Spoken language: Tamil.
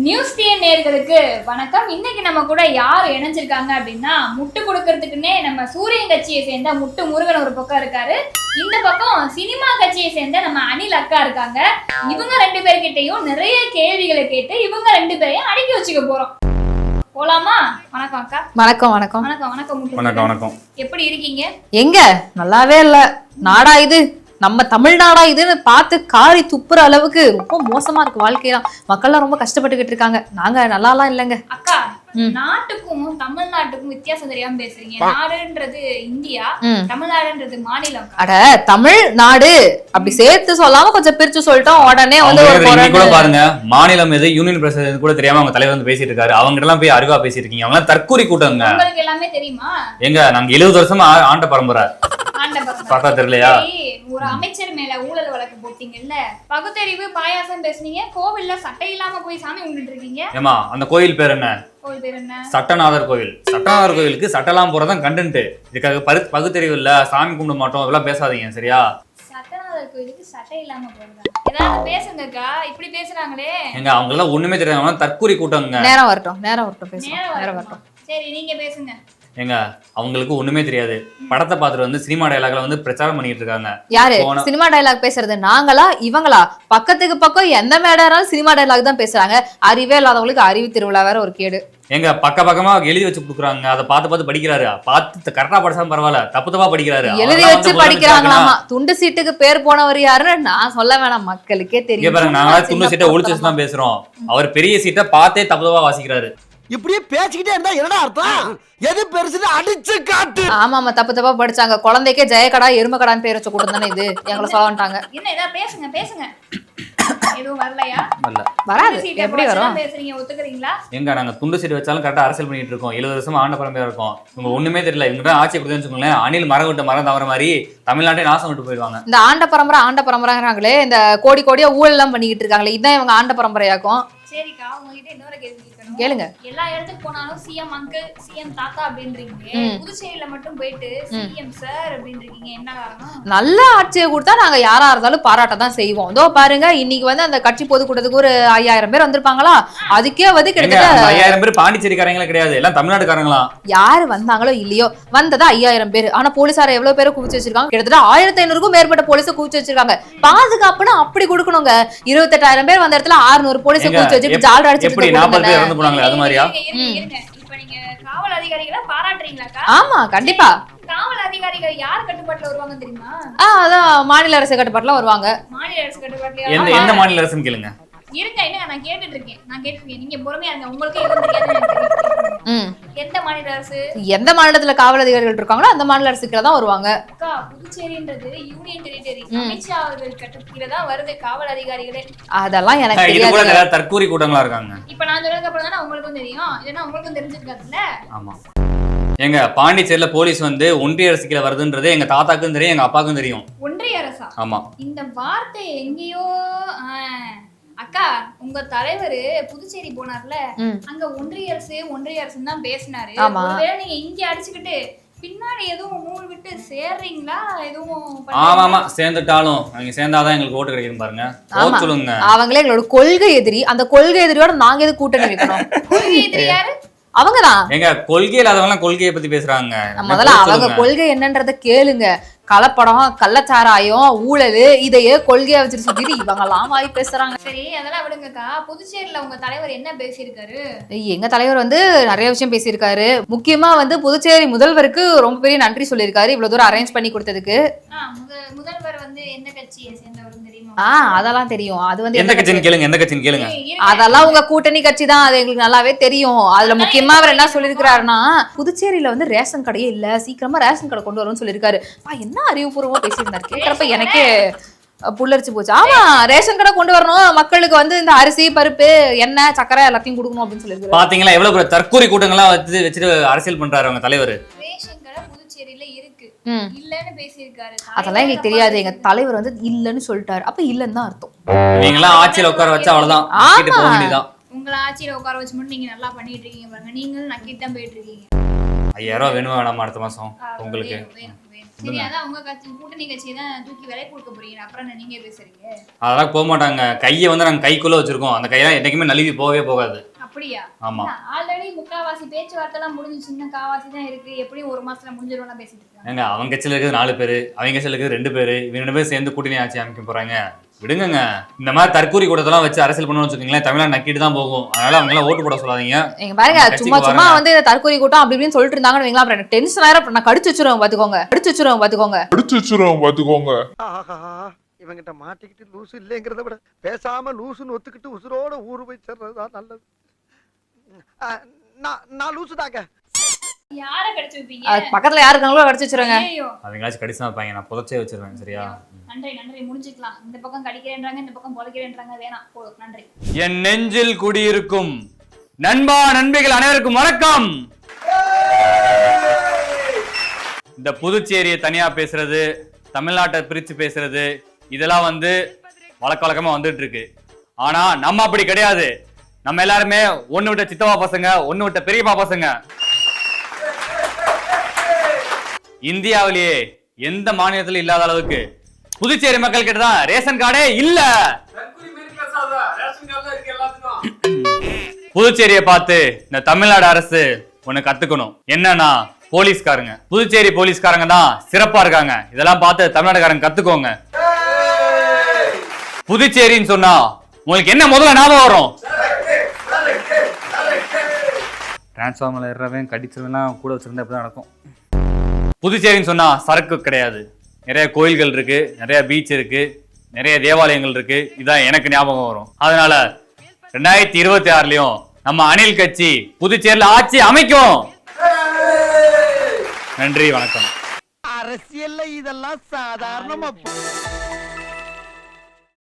நியூஸ் டிஎன் நேயர்களுக்கு வணக்கம். இன்னைக்கு நம்ம கூட யார் இணைஞ்சிருக்காங்க அப்படின்னா, முட்டு கொடுக்கறதுக்குன்னே நம்ம சூரியன் கட்சியை சேர்ந்த முட்டு முருகன் ஒரு பக்கம் இருக்காரு. இந்த பக்கம் சினிமா கட்சியை சேர்ந்த நம்ம அனில் அக்கா இருக்காங்க. இவங்க ரெண்டு பேர்கிட்டையும் நிறைய கேள்விகளை கேட்டு இவங்க ரெண்டு பேரையும் அடக்கி வச்சுக்க போறோம். போலாமா? வணக்கம் அக்கா. வணக்கம் வணக்கம் வணக்கம் வணக்கம் முட்டு. வணக்கம் வணக்கம். எப்படி இருக்கீங்க? எங்க நல்லாவே இல்ல. நாடா இது, நம்ம தமிழ்நாடா இதுன்னு பார்த்து காரி துப்புற அளவுக்கு ரொம்ப மோசமா இருக்கு வாழ்க்கையெல்லாம். மக்கள்லாம் ரொம்ப கஷ்டப்பட்டுக்கிட்டு இருக்காங்க. நாங்க நல்லாலாம் இல்லைங்க அக்கா. நாட்டுக்கும் தமிழ்நாட்டுக்கும் வித்தியாசம் தெரியாம பேசுறீங்க. நாடுன்றது இந்தியா, தமிழ்நாடுன்றது மாநிலம். அட தமிழ்நாடு அப்படி சேர்த்து சொல்லாம கொஞ்சம் பிரிச்சு சொல்லிட்டோம். உடனே வந்து கூட பாருங்க, மாநிலம் எது யூனியன் பிரசிடன்ட் கூட தெரியாம அவங்க தலைவர் வந்து பேசிட்டு இருக்காரு. அவங்க எல்லாம் போய் அறிவா பேசிட்டு இருக்கீங்க. அவங்க தற்கூரி கூட்டங்க. உங்களுக்கு எல்லாமே தெரியுமா? எங்க நாங்க 70 வருஷமா ஆண்ட பரம்பரை பார்த்தா தெரியலையா? ஒரு அமைச்சர் மேல ஊழல் வழக்கு போட்டீங்கல்ல, பகுத்தறிவு பாயாசம் பேசுனீங்க, கோவில்ல சட்டை இல்லாம போய் சாமி கும்பிட்டு இருக்கீங்க. ஏமா அந்த கோயில் பேர் என்ன? கோவில் பேர் என்ன? சட்டநாதர் கோவில். சட்டநாதர் கோவிலுக்கு சட்டெல்லாம் போறதான் கண்டென்ட். இதுக்காக பகுத்தறிவு இல்ல, சாமி கும்பிட மாட்டோம், இதெல்லாம் பேசாதீங்க சரியா? சட்டநாதர் கோவிலுக்கு சட்டை இல்லாம போறதா? ஏதாவது பேசுங்கக்கா, இப்படி பேசுறாங்களே. எங்க அவங்க எல்லாம் ஒண்ணுமே தெரியாத தற்கூரி கூட்டங்க. நேரம் வரட்டும் பேசுங்க. நேரம் வரட்டும். சரி, நீங்க பேசுங்க. எங்க அவங்களுக்கு ஒண்ணுமே தெரியாது. படத்தை பார்த்துட்டு வந்து சினிமா டயலாக்ல வந்து பிரச்சாரம் பண்ணிட்டு இருக்காங்க. யாரு சினிமா டயலாக் பேசுறது? நாங்களா இவங்களா? பக்கத்துக்கு பக்கம் எந்த மேடாலும் சினிமா டயலாக் தான் பேசுறாங்க. அறிவே இல்லாதவங்களுக்கு அறிவு திருவிழா வேற ஒரு கேடு. எங்க பக்கமா எழுதி வச்சு கொடுக்குறாங்க. அதை பார்த்து படிக்கிறாரு. பார்த்து கரெக்டா படிச்சாலும் பரவாயில்ல, தப்பு படிக்கிறாரு. எழுதி வச்சு படிக்கிறாங்களாமா. துண்டு சீட்டுக்கு பேர் போனவர் யாருன்னு நான் சொல்ல வேணாம், மக்களுக்கே தெரியும். பாருங்க, நாங்களா துண்டு சீட்டை ஒளிச்சு வச்சு தான் பேசுறோம். அவர் பெரிய சீட்டை பார்த்தே தப்பு வாசிக்கிறாரு. இப்படியே பேசிக்கிட்டே இருந்தா என்னடா அர்த்தம்? எது பெருசுன்னு அடிச்சு காட்டு. ஆமா தப்பா படிச்சாங்க. குழந்தைக்கே ஜெயக்கடா எருமக்கடான்னு பேர் வச்சு கொடுத்தானே இது எங்களை சொல்ல வந்துட்டாங்க. என்ன ஏதாவது பேசுங்க. எதுவும் வரலையா? வராது. எப்படி வரும்? பேசுறீங்க, ஒத்துக்கிறீங்களா? எங்க நாங்க துண்டு சீட்டு வச்சாலும் கரெக்டா அரசியல் பண்ணிட்டு இருக்கோம். 70 வருஷமா ஆண்ட பரம்பரையா இருக்கும். இவங்க ஒண்ணுமே தெரியல. இவங்க தான் ஆட்சி கொடுத்தேன்னு வச்சுக்கோங்களேன், அணில் மரம் விட்டு மரம் தவற மாதிரி தமிழ்நாட்டை நாசம் விட்டு போயிடுவாங்க. இந்த ஆண்ட பரம்பரைங்கிறாங்களே, இந்த கோடியா ஊழல் எல்லாம் பண்ணிக்கிட்டு இருக்காங்களே, இதுதான் இவங்க ஆண்ட பரம்பரையாக்கும். சரிக்கா, உங்ககிட்ட இன்னொரு கேள்வி கேளுங்க. எல்லா இடத்துக்கு போனாலும் சிஎம் அங்கிள், சிஎம் தாத்தா அப்படின்றீங்க. புதுச்சேரியில மட்டும் போயிட்டு சிஎம் சார் அப்படின்றீங்க, என்ன காரணம்? நல்ல ஆட்சியை கொடுத்தா நாங்க யாரா இருந்தாலும் பாராட்ட தான் செய்வோம். இதோ பாருங்க, இன்னைக்கு வந்து அந்த கட்சி பொதுக்கூட்டத்துக்கு ஒரு 5000 பேர் வந்திருப்பாங்களா? அதுக்கே வந்து கிட்டத்தட்ட 5000 பேர் பாண்டிச்சேரிக்காரங்களே கிடையாது, எல்லாம் தமிழ்நாட்டுக்காரங்களா. யாரு வந்தாங்களோ இல்லையோ, வந்ததா 5000 பேர். ஆனா போலீசார எவ்வளவு பேரை குவிச்சு வச்சிருக்காங்க? கிட்டத்தட்ட 1500க்கும் மேற்பட்ட போலீஸ குவிச்சு வச்சிருக்காங்க. பாதுகாப்புனா அப்படி கொடுக்கணுங்க. 28000 பேர் வந்த இடத்துல 600 போலீஸ குவிச்சு வச்சு ஜால்ரா அடிச்சு. காவல் அதிகாரிகளை பாராட்டுறீங்களாக்கா? ஆமா, கண்டிப்பா. காவல் அதிகாரிகள் யார் கட்டுப்பாட்டுல வருவாங்க தெரியுமா? அதான் மாநில அரசு கட்டுப்பாட்டுல வருவாங்க. மாநில அரசு கட்டுப்பாட்டுல எந்த மாநில அரசுன்னு கேளுங்க. இருங்க, நான் கேட்டுட்டு இருக்கேன். நீங்க பொறுமையா இருங்க. உங்களுக்கு எதுவும் தெரியாது. எந்த மாநில அரசு? எந்த மாநிலத்துல காவல் அதிகாரிகள் இருக்காங்களோ அந்த மாநில அரசுக்குள்ள தான் வருவாங்க. அக்கா, புதுச்சேரின்றது யூனியன் டெரிட்டரி. அமித்ஷா அவர்கள் கட்டுப்பாட்டுல தான் வருது காவல் அதிகாரிகளே. அதெல்லாம் எனக்கு தெரியாது. இது கூட தற்கூரி கூட்டங்களா இருக்காங்க. இப்ப நான் சொல்றதுக்கு அப்புறம் தானே உங்களுக்கும் தெரியும். இல்லனா உங்களுக்கும் தெரிஞ்சிருக்காதுல்ல. ஆமா. எங்க பாண்டிச்சேரியில போலீஸ் வந்து ஒன்றிய அரசு கீழ வருதுன்றது எங்க தாத்தாக்கும் தெரியும், எங்க அப்பாவுக்கும் தெரியும். ஒன்றிய அரசா? ஆமா. இந்த வார்த்தை எங்கேயோ. அக்கா, உங்க தலைவர் புதுச்சேரி போனார்ல, அங்க ஒன்றிய அரசுன்னு தான் பேசினாரு. ஒருவேளை நீங்க இங்க அடிச்சுக்கிட்டு பின்னாடி எதுவும் மூணு விட்டு சேர்றீங்களா? எதுவும்? ஆமா, சேர்ந்துட்டாலும் அவங்க சேர்ந்தாதான் எங்களுக்கு ஓட்டு கிடைக்கும் பாருங்க. சொல்லுங்க, அவங்களே எங்களோட கொள்கை எதிரி. அந்த கொள்கை எதிரியோட நாங்க எது கூட்டணி வைக்கணும்? கொள்கை எதிரி யாரு? அவங்கதான். எங்க கொள்கை இல்லாதவங்க கொள்கையை பத்தி பேசுறாங்க. முதல்ல அவங்க கொள்கை என்னன்றத கேளுங்க. கலப்படம், கள்ளச்சாராயம், ஊழல், இதையே கொள்கையா வச்சுட்டு சுத்திட்டு இவங்க எல்லாம் வாய் பேசுறாங்க. சரி, அதெல்லாம் விடுங்கக்கா. புதுச்சேரியில உங்க தலைவர் என்ன பேசியிருக்காரு? எங்க தலைவர் வந்து நிறைய விஷயம் பேசியிருக்காரு. முக்கியமா வந்து புதுச்சேரி முதல்வருக்கு ரொம்ப பெரிய நன்றி சொல்லியிருக்காரு, இவ்வளவு தூரம் அரேஞ்ச் பண்ணி கொடுத்ததுக்கு. முதல்வர் வந்து எந்த கட்சியை சேர்ந்தவர் தெரியுமா? அதெல்லாம் தெரியும். அது வந்து எந்த கட்சின்னு கேளுங்க. அதெல்லாம் உங்க கூட்டணி கட்சி தான், அது எங்களுக்கு நல்லாவே தெரியும். அதுல முக்கியமா அவர் என்ன சொல்லிருக்காருன்னா, புதுச்சேரியில வந்து ரேஷன் கடையே இல்ல, சீக்கிரமா ரேஷன் கடை கொண்டு வரும்னு சொல்லிருக்காரு. என்ன அறிவுபூர்வமா பேசியிருந்தாரு. கேட்கறப்ப எனக்கே புல்லரிச்சு போச்சு. ஆமா, ரேஷன் கடை கொண்டு வரணும், மக்களுக்கு வந்து இந்த அரிசி, பருப்பு, எண்ணெய், சக்கரை எல்லாத்தையும் கொடுக்கணும் அப்படின்னு சொல்லிருக்காரு. பாத்தீங்களா எவ்வளவு தற்கூரி கூட்டங்களா வச்சுட்டு அரசியல் பண்றாரு அவங்க தலைவர். ரேஷன் கடை புதுச்சேரியில இருக்கு, இல்லன்னு பேசியிருக்காரு. அதெல்லாம் எங்களுக்கு தெரியாது. எங்க தலைவர் வந்து இல்லன்னு சொல்லிட்டாரு. அப்ப இல்லன்னு தான் அர்த்தம். நீங்களாம் ஆட்சியில உட்கார வச்சா அவ்வளவுதான், போக வேண்டியதான். உங்களை ஆட்சியில உட்கார வச்சு மட்டும் நீங்க நல்லா பண்ணிட்டு இருக்கீங்க பாருங்க. நீங்களும் நக்கிட்டு தான் போயிட்டு இருக்கீங்க. 5000 வேணுமா வேணாமா அடுத்த மாசம் உங்களுக்கு? சரி, அதான் உங்க கட்சி கூட்டணி கட்சியை தான் தூக்கி விலை கொடுக்க போறீங்க, அப்புறம் நீங்க பேசுறீங்க. அதெல்லாம் போக மாட்டாங்க. கையை வந்து நாங்க கைக்குள்ள வச்சிருக்கோம். அந்த கையெல்லாம் என்னைக்குமே நழுவி போகவே போகாது. அப்படியா? ஆமா. ஆல்ரெடி முக்காவாசி பேச்சுவார்த்தை எல்லாம் முடிஞ்சு, சின்ன காவாசி தான் இருக்கு. எப்படியும் ஒரு மாசத்துல முடிஞ்சிரும் பேசிட்டு இருக்காங்க. ஏங்க அவங்க கட்சியில இருக்கிறது 4 பேரு, அவங்க கட்சியில இருக்கிறது 2 பேரு, இவங்க 2 பேரும் சேர்ந்து கூட்டணி ஆட்சி அமைக்க போறாங்க. விடுங்க. இந்த மாதிரி தற்கூரி கூட்டத்தெல்லாம் வச்சு அரசியல் பண்ணணும்னு வச்சுக்கோங்களேன், தமிழ்நாடு நக்கிட்டு தான் போகும். அதனால அவங்க எல்லாம் ஓட்டு போட சொல்லாதீங்க. எங்க பாருங்க, சும்மா வந்து தற்கொலை கூட்டம் அப்படி இப்படின்னு சொல்லிட்டு இருந்தாங்கன்னு வைங்களா, அப்புறம் எனக்கு டென்ஷன் ஆயிரம். நான் கடிச்சு வச்சிருவேன் பாத்துக்கோங்க. இவங்கிட்ட மாட்டிக்கிட்டு லூசு இல்லைங்கிறத விட பேசாம லூசுன்னு ஒத்துக்கிட்டு உசுரோட ஊரு போய் சேர்றதுதான் நல்லது. நான் லூசு தாங்க. யாரை கடிச்சு வைப்பீங்க? பக்கத்துல யாரு இருக்காங்களோ கடிச்சு வச்சிருங்க. அவங்களாச்சும் கடிச்சு வைப்பாங்க, நான் புதைச்சே வச்சிருவேன். சரியா? நன்றி முடிஞ்சுக்கலாம். இந்த பக்கம் கடிக்கிறேன்றாங்க, இந்த பக்கம் புதைக்கிறேன்றாங்க. வேணாம், போதும். நன்றி. என் நெஞ்சில் குடியிருக்கும் நண்பா நண்பிகள் அனைவருக்கும் வணக்கம். இந்த புதுச்சேரியை தனியா பேசுறது, தமிழ்நாட்டை பிரிச்சு பேசுறது, இதெல்லாம் வந்து வழக்கமா வந்துட்டு இருக்கு. ஆனா நம்ம அப்படி கிடையாது. நம்ம எல்லாருமே ஒண்ணு விட்ட சித்தப்பா பசங்க, ஒண்ணு விட்ட பெரியப்பா பசங்க. இந்தியாவிலேயே எந்த மாநிலத்திலும் இல்லாத அளவுக்கு புதுச்சேரி மக்கள் கிட்ட தான் ரேஷன் கார்டே இல்ல. புதுச்சேரியை பார்த்து இந்த தமிழ்நாடு அரசு ஒண்ணு கத்துக்கணும். என்னன்னா போலீஸ்காரங்க, புதுச்சேரி போலீஸ்காரங்க தான் சிறப்பா இருக்காங்க. இதெல்லாம் பார்த்து தமிழ்நாடுக்காரங்க கத்துக்கோங்க. புதுச்சேரின்னு சொன்னா உங்களுக்கு என்ன முதல்ல ஞாபகம் வரும்? டிரான்ஸ்ஃபார்மர்ல ஏறவன் கடிச்சிருவெல்லாம் கூட வச்சிருந்தா இப்படி நடக்கும். புதுச்சேரின்னு சொன்னா சரக்கு கிடையாது. நிறைய கோயில்கள் இருக்கு, நிறைய பீச் இருக்கு, நிறைய தேவாலயங்கள் இருக்கு. இதான் எனக்கு ஞாபகம் வரும். அதனால 2026லயும் நம்ம அணில் கட்சி புதுச்சேரியில ஆட்சி அமைக்கும். நன்றி, வணக்கம். அரசியல்ல இதெல்லாம் சாதாரணமா